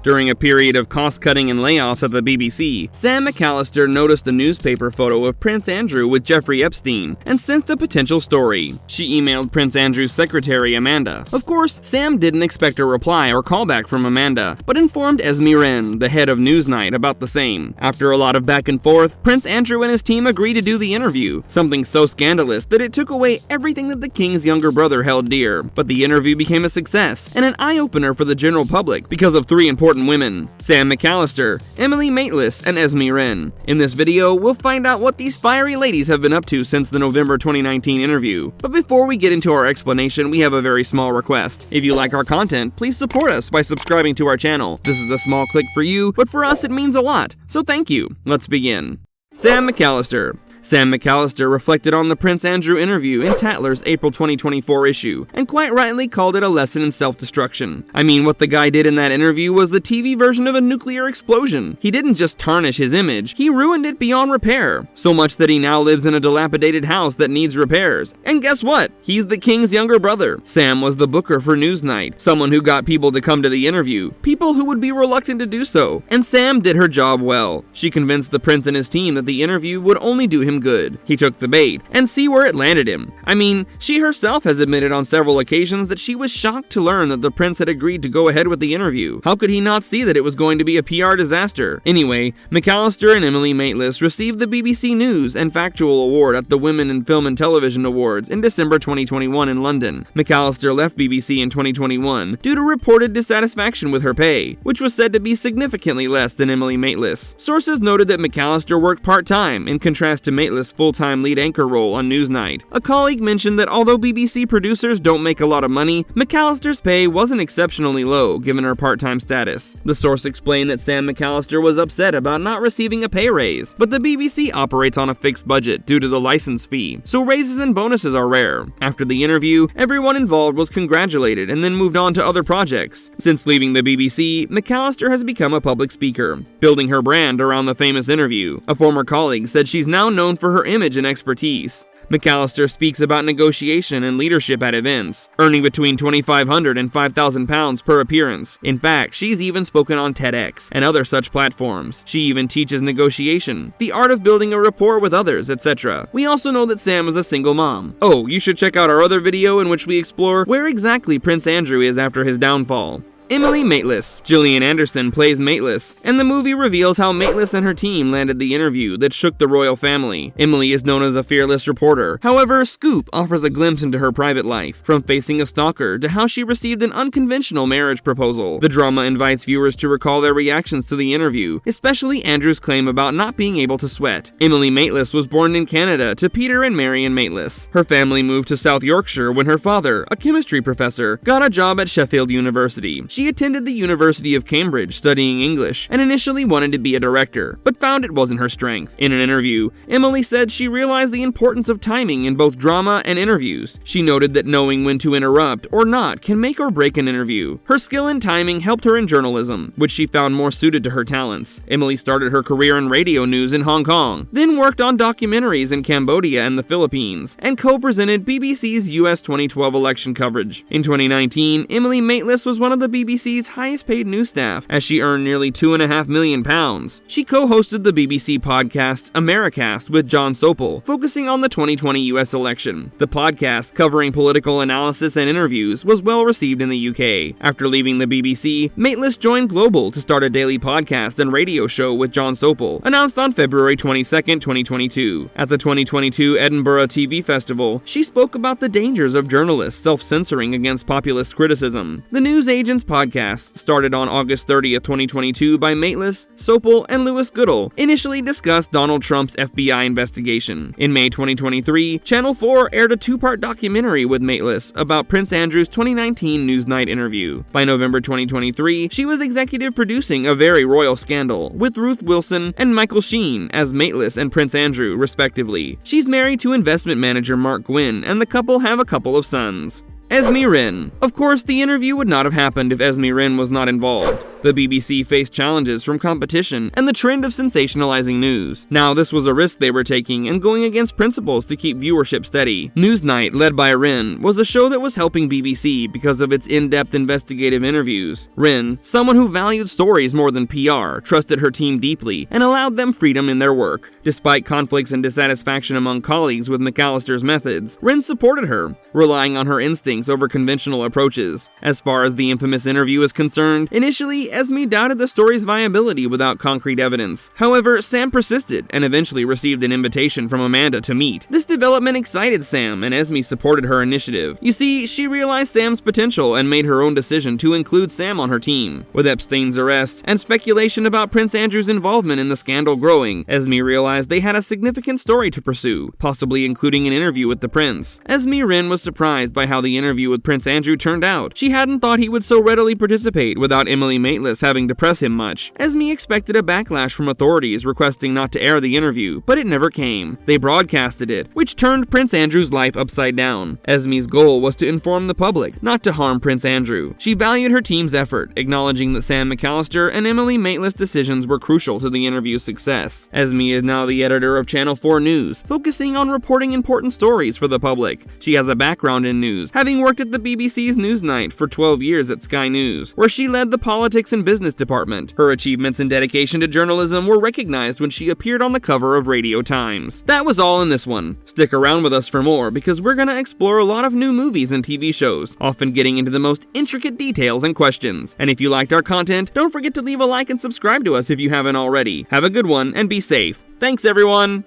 During a period of cost-cutting and layoffs at the BBC, Sam McAllister noticed a newspaper photo of Prince Andrew with Jeffrey Epstein and sensed a potential story. She emailed Prince Andrew's secretary, Amanda. Of course, Sam didn't expect a reply or callback from Amanda, but informed Esme Ren, the head of Newsnight, about the same. After a lot of back and forth, Prince Andrew and his team agreed to do the interview, something so scandalous that it took away everything that the king's younger brother held dear. But the interview became a success and an eye-opener for the general public because of three important women: Sam McAllister, Emily Maitlis, and Esme Ren. In this video, we'll find out what these fiery ladies have been up to since the November 2019 interview. But before we get into our explanation, we have a very small request. If you like our content, please support us by subscribing to our channel. This is a small click for you, but for us it means a lot, so thank you. Let's begin. Sam McAllister. Sam McAllister reflected on the Prince Andrew interview in Tatler's April 2024 issue, and quite rightly called it a lesson in self-destruction. I mean, what the guy did in that interview was the TV version of a nuclear explosion. He didn't just tarnish his image, he ruined it beyond repair. So much that he now lives in a dilapidated house that needs repairs. And guess what? He's the king's younger brother. Sam was the booker for Newsnight, someone who got people to come to the interview, people who would be reluctant to do so. And Sam did her job well. She convinced the prince and his team that the interview would only do him good. He took the bait, and see where it landed him. I mean, she herself has admitted on several occasions that she was shocked to learn that the prince had agreed to go ahead with the interview. How could he not see that it was going to be a PR disaster? Anyway, McAllister and Emily Maitlis received the BBC News and Factual Award at the Women in Film and Television Awards in December 2021 in London. McAllister left BBC in 2021 due to reported dissatisfaction with her pay, which was said to be significantly less than Emily Maitlis. Sources noted that McAllister worked part-time, in contrast to Maitlis' full-time lead anchor role on Newsnight. A colleague mentioned that although BBC producers don't make a lot of money, McAllister's pay wasn't exceptionally low given her part-time status. The source explained that Sam McAllister was upset about not receiving a pay raise, but the BBC operates on a fixed budget due to the license fee, so raises and bonuses are rare. After the interview, everyone involved was congratulated and then moved on to other projects. Since leaving the BBC, McAllister has become a public speaker, building her brand around the famous interview. A former colleague said she's now known for her image and expertise. McAllister speaks about negotiation and leadership at events, earning between £2,500 and £5,000 per appearance. In fact, she's even spoken on TEDx and other such platforms. She even teaches negotiation, the art of building a rapport with others, etc. We also know that Sam is a single mom. Oh, you should check out our other video in which we explore where exactly Prince Andrew is after his downfall. Emily Maitlis. Gillian Anderson plays Maitlis, and the movie reveals how Maitlis and her team landed the interview that shook the royal family. Emily is known as a fearless reporter. However, Scoop offers a glimpse into her private life, from facing a stalker to how she received an unconventional marriage proposal. The drama invites viewers to recall their reactions to the interview, especially Andrew's claim about not being able to sweat. Emily Maitlis was born in Canada to Peter and Marion Maitlis. Her family moved to South Yorkshire when her father, a chemistry professor, got a job at Sheffield University. She attended the University of Cambridge studying English and initially wanted to be a director, but found it wasn't her strength. In an interview, Emily said she realized the importance of timing in both drama and interviews. She noted that knowing when to interrupt or not can make or break an interview. Her skill in timing helped her in journalism, which she found more suited to her talents. Emily started her career in radio news in Hong Kong, then worked on documentaries in Cambodia and the Philippines, and co-presented BBC's US 2012 election coverage. In 2019, Emily Maitlis was one of the BBC's highest paid news staff, as she earned nearly £2.5 million. She co-hosted the BBC podcast Americast with John Sopel, focusing on the 2020 US election. The podcast, covering political analysis and interviews, was well received in the UK. After leaving the BBC, Maitlis joined Global to start a daily podcast and radio show with John Sopel, announced on February 22, 2022. At the 2022 Edinburgh TV Festival, she spoke about the dangers of journalists self-censoring against populist criticism. The news agent's podcast, started on August 30, 2022 by Maitlis, Sopel, and Lewis Goodall, initially discussed Donald Trump's FBI investigation. In May 2023, Channel 4 aired a two-part documentary with Maitlis about Prince Andrew's 2019 Newsnight interview. By November 2023, she was executive producing A Very Royal Scandal with Ruth Wilson and Michael Sheen as Maitlis and Prince Andrew, respectively. She's married to investment manager Mark Gwynn, and the couple have a couple of sons. Esme Ren. Of course, the interview would not have happened if Esme Ren was not involved. The BBC faced challenges from competition and the trend of sensationalizing news. Now, this was a risk they were taking and going against principles to keep viewership steady. Newsnight, led by Ren, was a show that was helping BBC because of its in-depth investigative interviews. Ren, someone who valued stories more than PR, trusted her team deeply and allowed them freedom in their work. Despite conflicts and dissatisfaction among colleagues with McAllister's methods, Ren supported her, relying on her instincts over conventional approaches. As far as the infamous interview is concerned, initially Esme doubted the story's viability without concrete evidence. However, Sam persisted and eventually received an invitation from Amanda to meet. This development excited Sam, and Esme supported her initiative. You see, she realized Sam's potential and made her own decision to include Sam on her team. With Epstein's arrest and speculation about Prince Andrew's involvement in the scandal growing, Esme realized they had a significant story to pursue, possibly including an interview with the prince. Esme Ren was surprised by how the interview with Prince Andrew turned out. She hadn't thought he would so readily participate without Emily Maitlis having to press him much. Esme expected a backlash from authorities requesting not to air the interview, but it never came. They broadcasted it, which turned Prince Andrew's life upside down. Esme's goal was to inform the public, not to harm Prince Andrew. She valued her team's effort, acknowledging that Sam McAllister and Emily Maitlis' decisions were crucial to the interview's success. Esme is now the editor of Channel 4 News, focusing on reporting important stories for the public. She has a background in news, having worked at the BBC's Newsnight for 12 years at Sky News, where she led the politics and business department. Her achievements and dedication to journalism were recognized when she appeared on the cover of Radio Times. That was all in this one. Stick around with us for more, because we're gonna explore a lot of new movies and TV shows, often getting into the most intricate details and questions. And if you liked our content, don't forget to leave a like and subscribe to us if you haven't already. Have a good one and be safe. Thanks, everyone!